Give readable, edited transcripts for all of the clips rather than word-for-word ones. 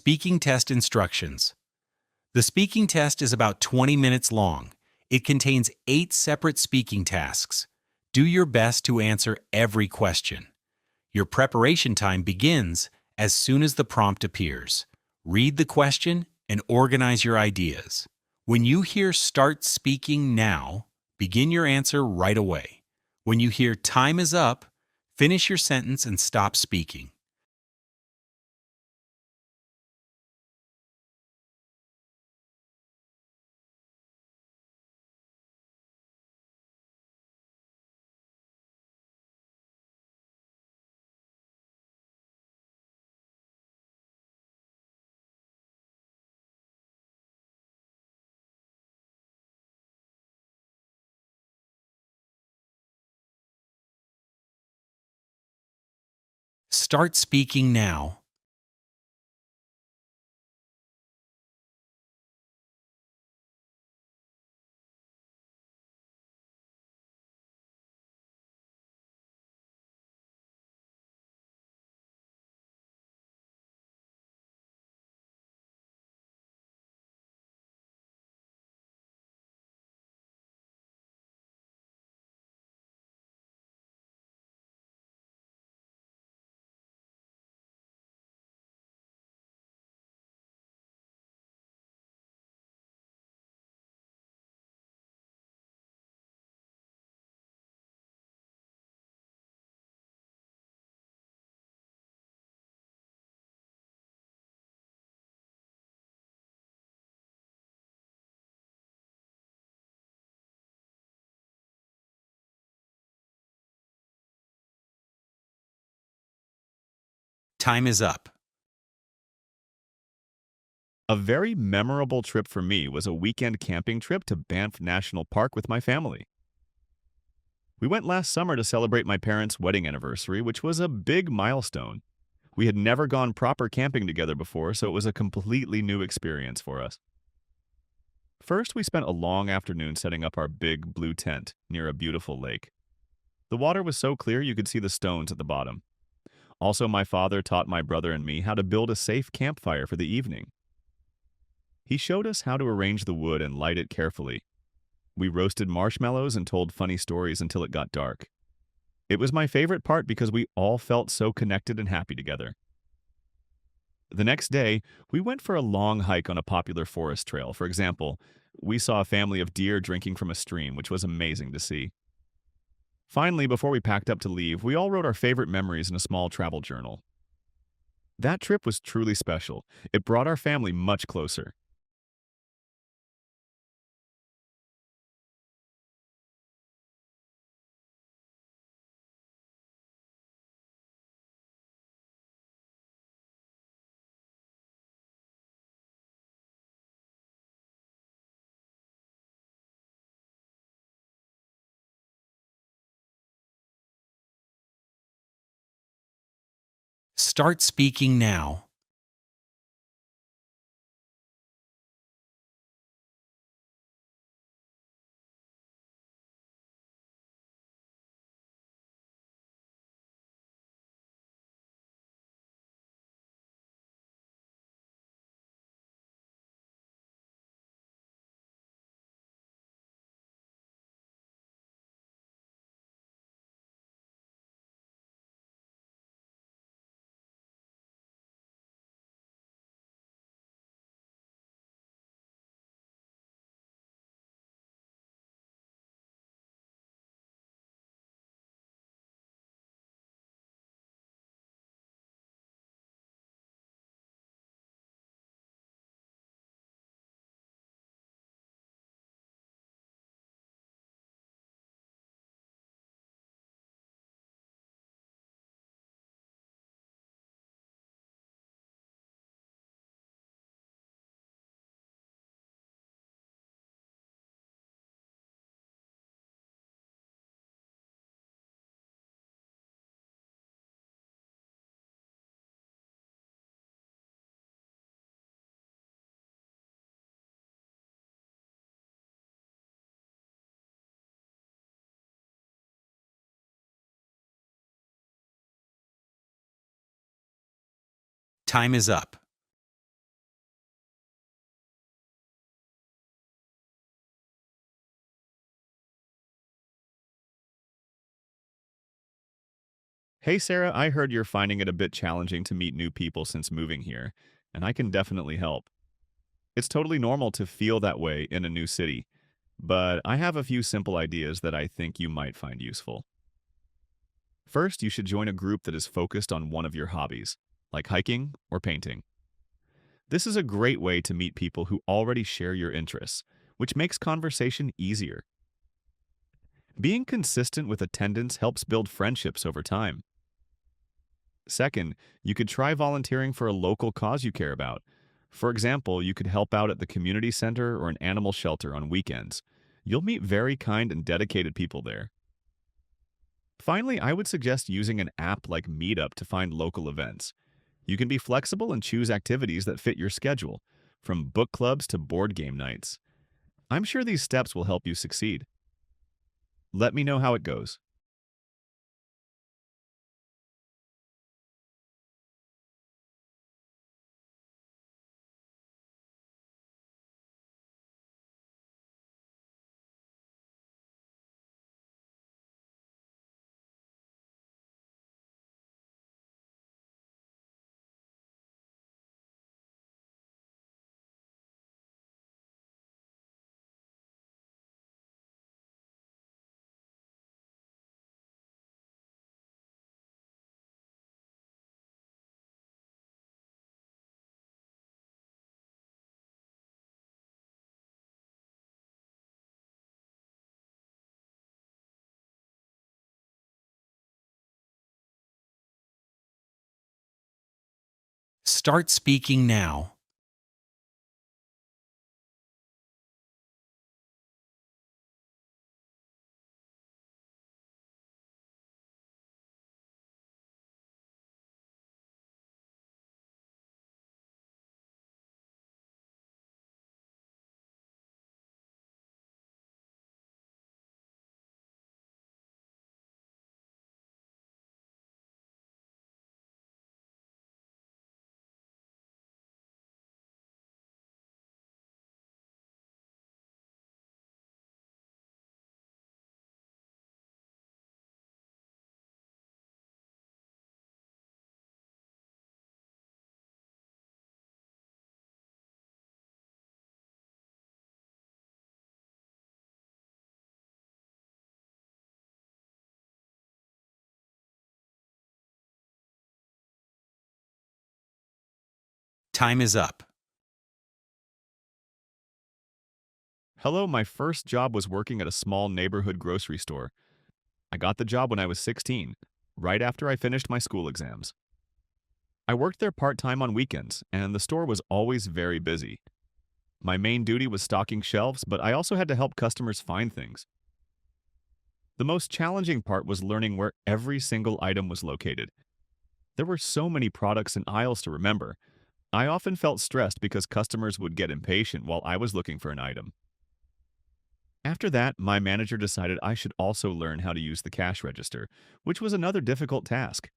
Speaking test instructions. The speaking test is about 20 minutes long. It contains 8 separate speaking tasks. Do your best to answer every question. Your preparation time begins as soon as the prompt appears. Read the question and organize your ideas. When you hear "Start speaking now," begin your answer right away. When you hear "Time is up," finish your sentence and stop speaking. Start speaking now. Time is up. A very memorable trip for me was a weekend camping trip to Banff National Park with my family. We went last summer to celebrate my parents' wedding anniversary, which was a big milestone. We had never gone proper camping together before, so it was a completely new experience for us. First, we spent a long afternoon setting up our big blue tent near a beautiful lake. The water was so clear you could see the stones at the bottom. Also, my father taught my brother and me how to build a safe campfire for the evening. He showed us how to arrange the wood and light it carefully. We roasted marshmallows and told funny stories until it got dark. It was my favorite part because we all felt so connected and happy together. The next day, we went for a long hike on a popular forest trail. For example, we saw a family of deer drinking from a stream, which was amazing to see. Finally, before we packed up to leave, we all wrote our favorite memories in a small travel journal. That trip was truly special. It brought our family much closer. Start speaking now. Time is up. Hey Sarah, I heard you're finding it a bit challenging to meet new people since moving here, and I can definitely help. It's totally normal to feel that way in a new city, but I have a few simple ideas that I think you might find useful. First, you should join a group that is focused on one of your hobbies, like hiking or painting. This is a great way to meet people who already share your interests, which makes conversation easier. Being consistent with attendance helps build friendships over time. Second, you could try volunteering for a local cause you care about. For example, you could help out at the community center or an animal shelter on weekends. You'll meet very kind and dedicated people there. Finally, I would suggest using an app like Meetup to find local events. You can be flexible and choose activities that fit your schedule, from book clubs to board game nights. I'm sure these steps will help you succeed. Let me know how it goes. Start speaking now. Time is up. Hello, my first job was working at a small neighborhood grocery store. I got the job when I was 16, right after I finished my school exams. I worked there part-time on weekends, and the store was always very busy. My main duty was stocking shelves, but I also had to help customers find things. The most challenging part was learning where every single item was located. There were so many products and aisles to remember. I often felt stressed because customers would get impatient while I was looking for an item. After that, my manager decided I should also learn how to use the cash register, which was another difficult task.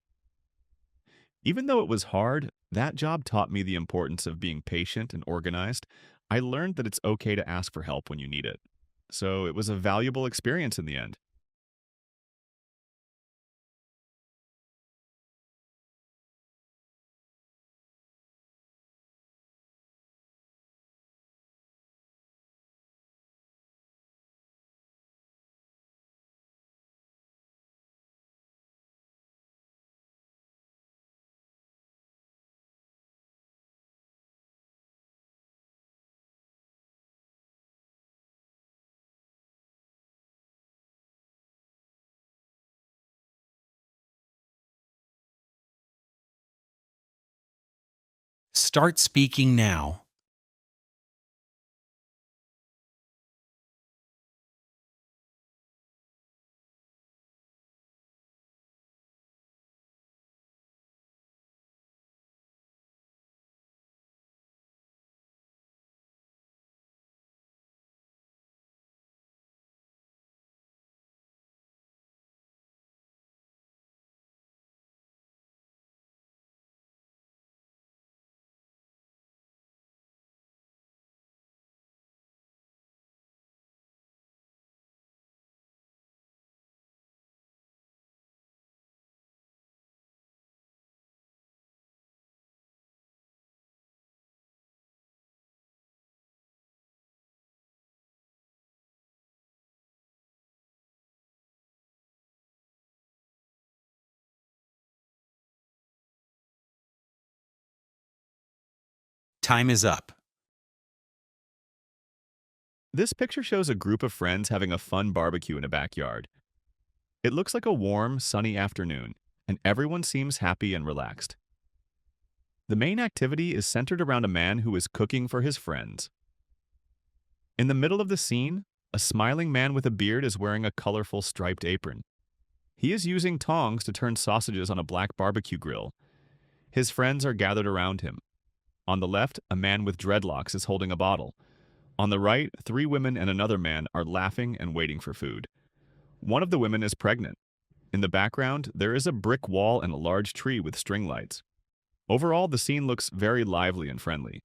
Even though it was hard, that job taught me the importance of being patient and organized. I learned that it's okay to ask for help when you need it. So it was a valuable experience in the end. Start speaking now. Time is up. This picture shows a group of friends having a fun barbecue in a backyard. It looks like a warm, sunny afternoon, and everyone seems happy and relaxed. The main activity is centered around a man who is cooking for his friends. In the middle of the scene, a smiling man with a beard is wearing a colorful striped apron. He is using tongs to turn sausages on a black barbecue grill. His friends are gathered around him. On the left, a man with dreadlocks is holding a bottle. On the right, three women and another man are laughing and waiting for food. One of the women is pregnant. In the background, there is a brick wall and a large tree with string lights. Overall, the scene looks very lively and friendly.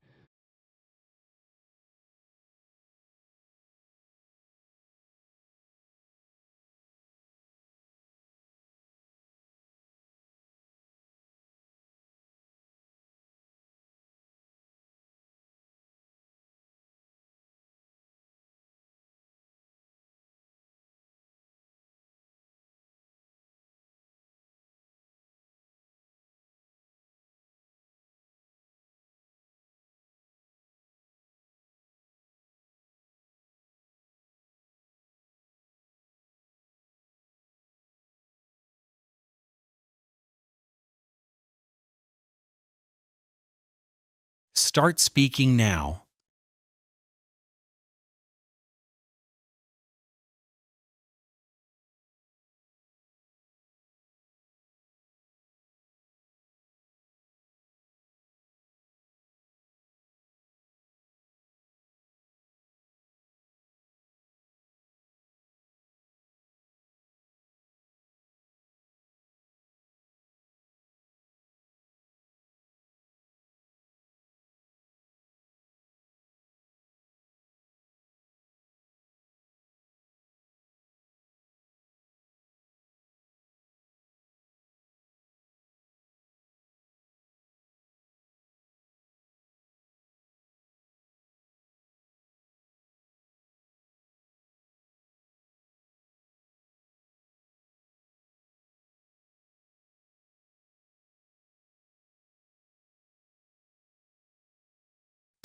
Start speaking now.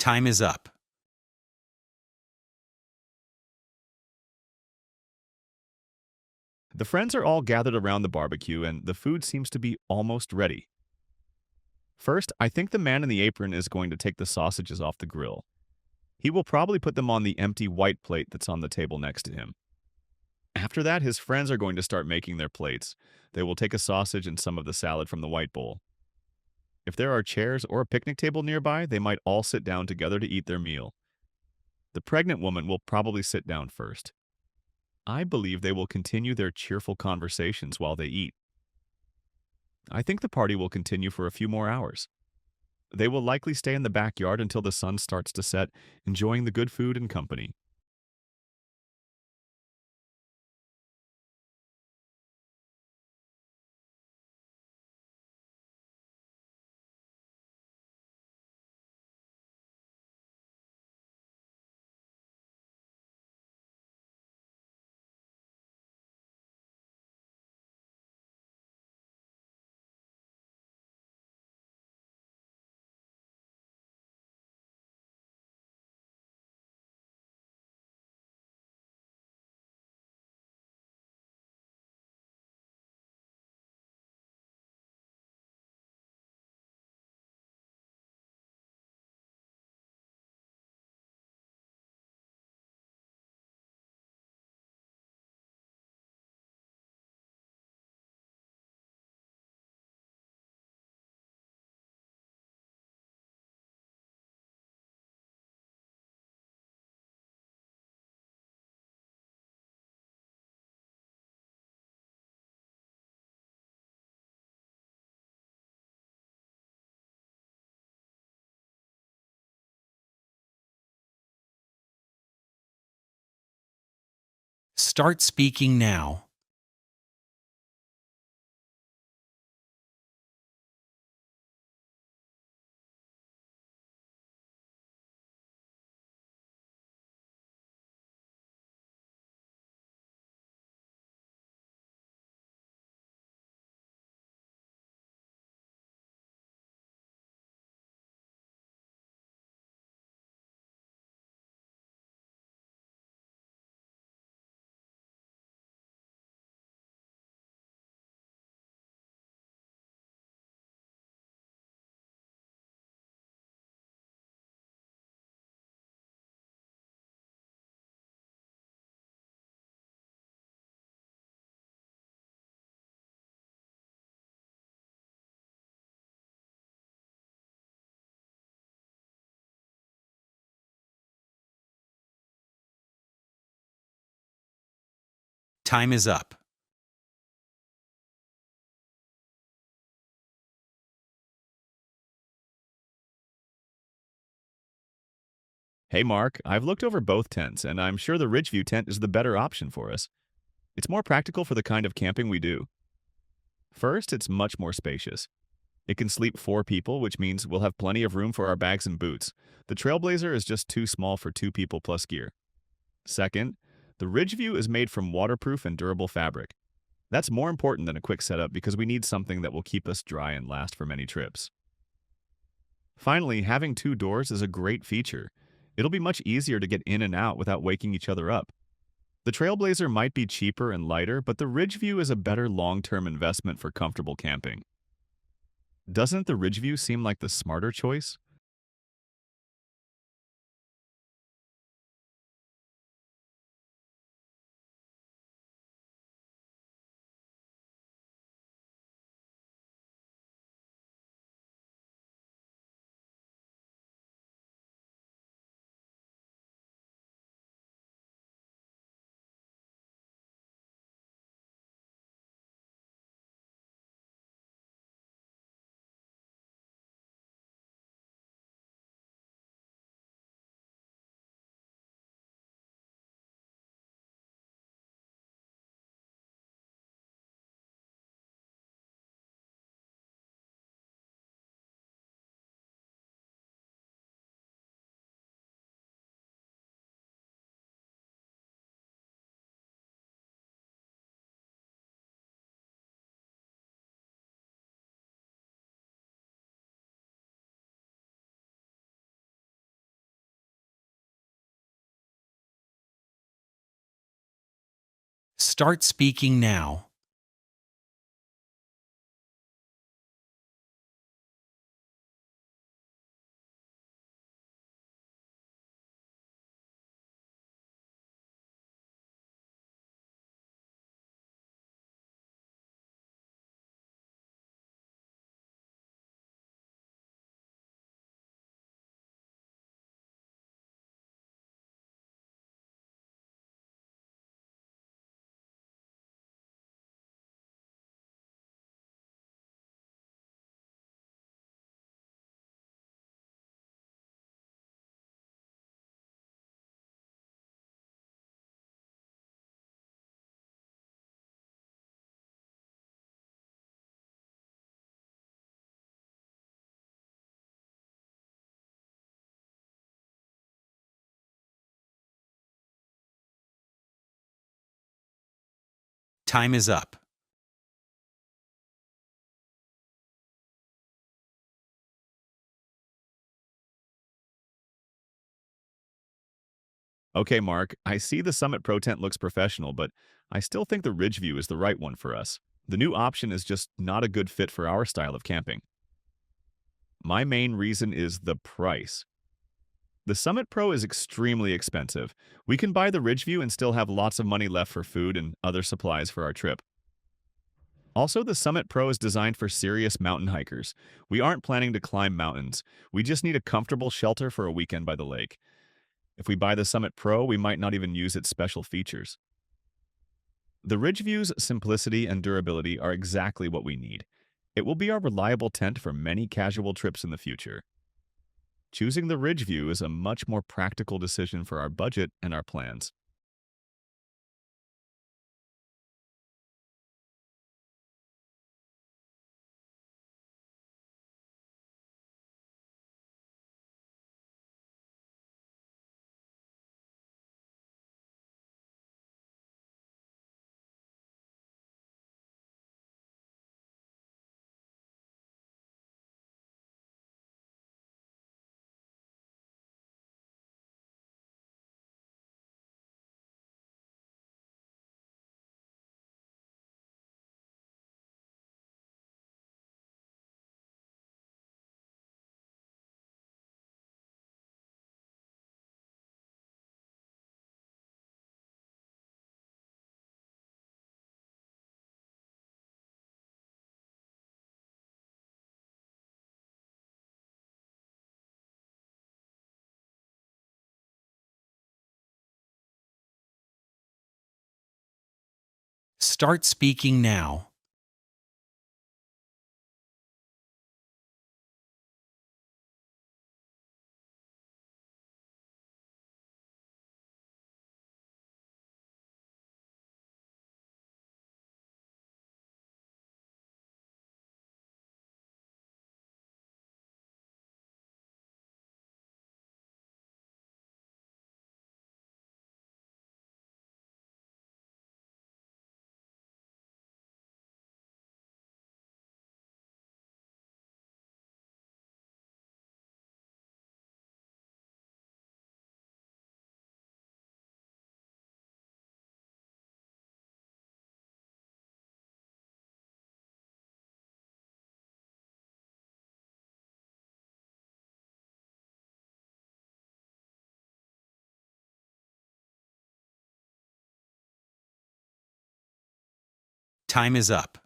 Time is up. The friends are all gathered around the barbecue and the food seems to be almost ready. First, I think the man in the apron is going to take the sausages off the grill. He will probably put them on the empty white plate that's on the table next to him. After that, his friends are going to start making their plates. They will take a sausage and some of the salad from the white bowl. If there are chairs or a picnic table nearby, they might all sit down together to eat their meal. The pregnant woman will probably sit down first. I believe they will continue their cheerful conversations while they eat. I think the party will continue for a few more hours. They will likely stay in the backyard until the sun starts to set, enjoying the good food and company. Start speaking now. Time is up. Hey Mark, I've looked over both tents, and I'm sure the Ridgeview tent is the better option for us. It's more practical for the kind of camping we do. First, it's much more spacious. It can sleep 4 people, which means we'll have plenty of room for our bags and boots. The Trailblazer is just too small for 2 people plus gear. Second, the Ridgeview is made from waterproof and durable fabric. That's more important than a quick setup because we need something that will keep us dry and last for many trips. Finally, having 2 doors is a great feature. It'll be much easier to get in and out without waking each other up. The Trailblazer might be cheaper and lighter, but the Ridgeview is a better long-term investment for comfortable camping. Doesn't the Ridgeview seem like the smarter choice? Start speaking now. Time is up. Okay, Mark, I see the Summit Pro tent looks professional, but I still think the Ridgeview is the right one for us. The new option is just not a good fit for our style of camping. My main reason is the price. The Summit Pro is extremely expensive. We can buy the Ridgeview and still have lots of money left for food and other supplies for our trip. Also, the Summit Pro is designed for serious mountain hikers. We aren't planning to climb mountains. We just need a comfortable shelter for a weekend by the lake. If we buy the Summit Pro, we might not even use its special features. The Ridgeview's simplicity and durability are exactly what we need. It will be our reliable tent for many casual trips in the future. Choosing the Ridgeview is a much more practical decision for our budget and our plans. Start speaking now. Time is up.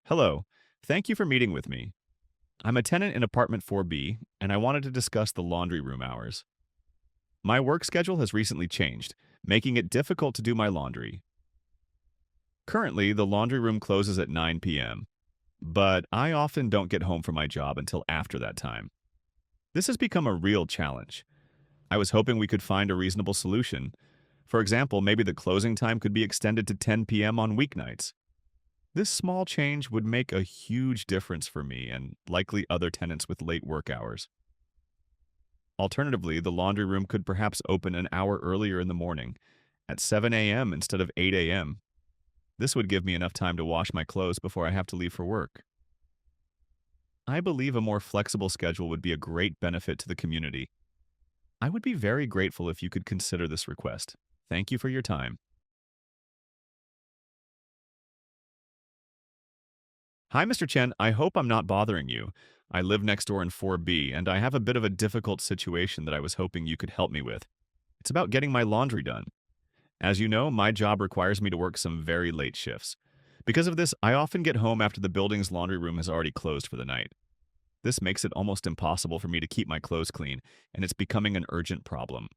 Hello. Thank you for meeting with me. I'm a tenant in apartment 4B, and I wanted to discuss the laundry room hours. My work schedule has recently changed, making it difficult to do my laundry. Currently, the laundry room closes at 9 p.m., but I often don't get home from my job until after that time. This has become a real challenge. I was hoping we could find a reasonable solution. For example, maybe the closing time could be extended to 10 p.m. on weeknights. This small change would make a huge difference for me and likely other tenants with late work hours. Alternatively, the laundry room could perhaps open an hour earlier in the morning, at 7 a.m. instead of 8 a.m. This would give me enough time to wash my clothes before I have to leave for work. I believe a more flexible schedule would be a great benefit to the community. I would be very grateful if you could consider this request. Thank you for your time. Hi, Mr. Chen. I hope I'm not bothering you. I live next door in 4B, and I have a bit of a difficult situation that I was hoping you could help me with. It's about getting my laundry done. As you know, my job requires me to work some very late shifts. Because of this, I often get home after the building's laundry room has already closed for the night. This makes it almost impossible for me to keep my clothes clean, and it's becoming an urgent problem.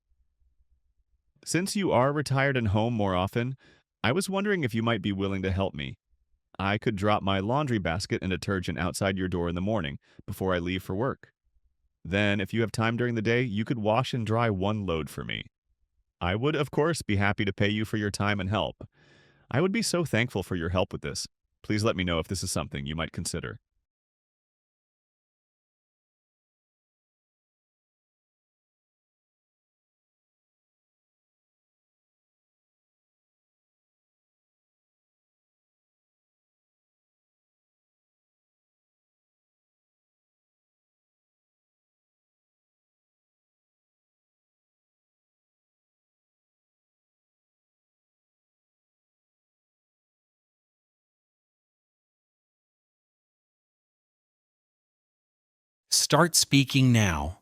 Since you are retired and home more often, I was wondering if you might be willing to help me. I could drop my laundry basket and detergent outside your door in the morning before I leave for work. Then, if you have time during the day, you could wash and dry one load for me. I would, of course, be happy to pay you for your time and help. I would be so thankful for your help with this. Please let me know if this is something you might consider. Start speaking now.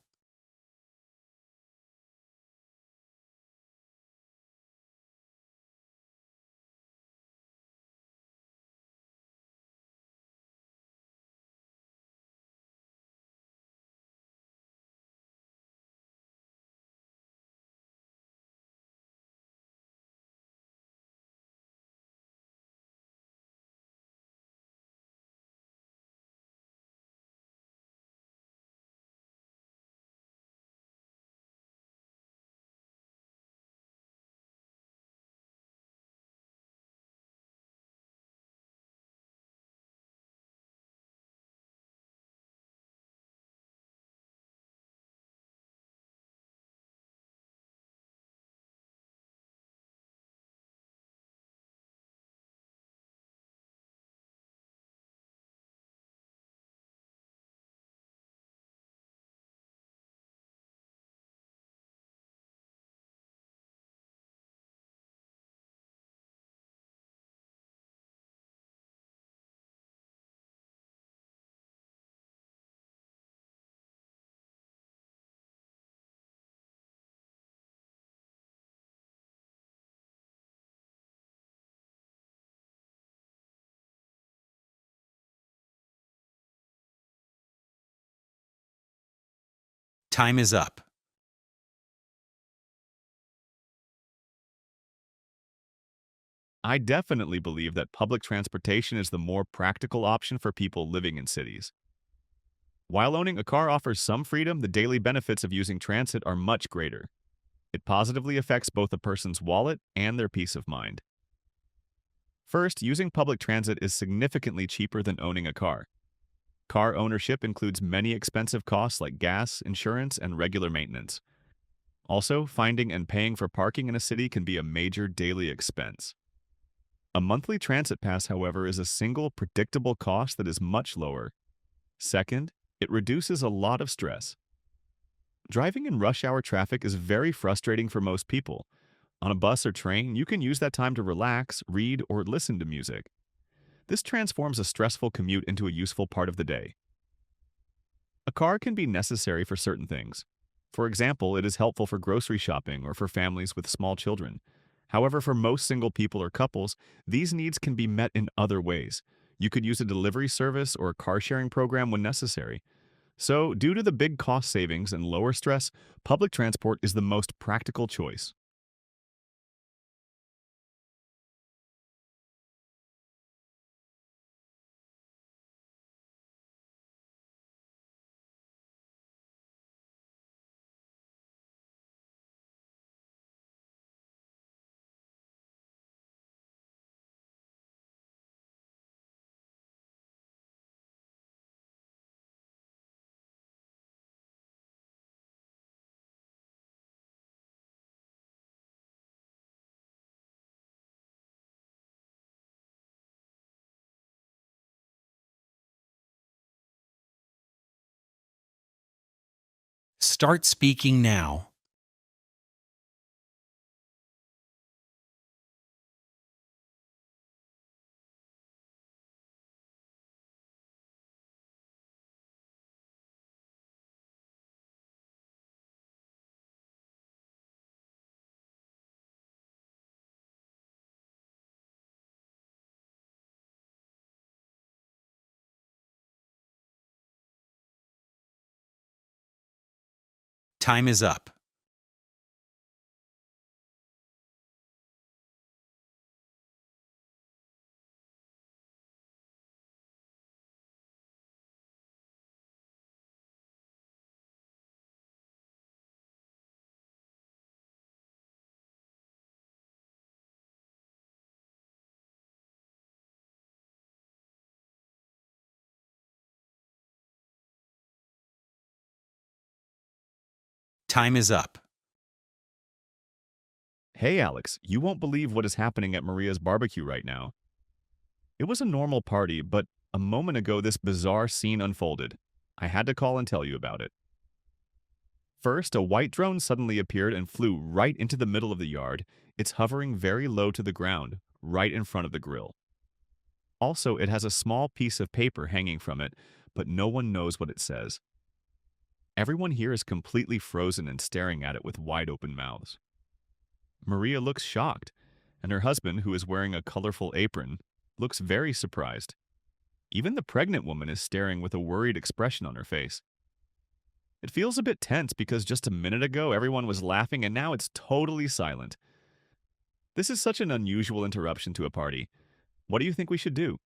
Time is up. I definitely believe that public transportation is the more practical option for people living in cities. While owning a car offers some freedom, the daily benefits of using transit are much greater. It positively affects both a person's wallet and their peace of mind. First, using public transit is significantly cheaper than owning a car. Car ownership includes many expensive costs like gas, insurance, and regular maintenance. Also, finding and paying for parking in a city can be a major daily expense. A monthly transit pass, however, is a single, predictable cost that is much lower. Second, it reduces a lot of stress. Driving in rush hour traffic is very frustrating for most people. On a bus or train, you can use that time to relax, read, or listen to music. This transforms a stressful commute into a useful part of the day. A car can be necessary for certain things. For example, it is helpful for grocery shopping or for families with small children. However, for most single people or couples, these needs can be met in other ways. You could use a delivery service or a car sharing program when necessary. So, due to the big cost savings and lower stress, public transport is the most practical choice. Start speaking now. Time is up. Time is up. Hey Alex, you won't believe what is happening at Maria's barbecue right now. It was a normal party, but a moment ago this bizarre scene unfolded. I had to call and tell you about it. First, a white drone suddenly appeared and flew right into the middle of the yard. It's hovering very low to the ground, right in front of the grill. Also, it has a small piece of paper hanging from it, but no one knows what it says. Everyone here is completely frozen and staring at it with wide open mouths. Maria looks shocked, and her husband, who is wearing a colorful apron, looks very surprised. Even the pregnant woman is staring with a worried expression on her face. It feels a bit tense because just a minute ago everyone was laughing and now it's totally silent. This is such an unusual interruption to a party. What do you think we should do?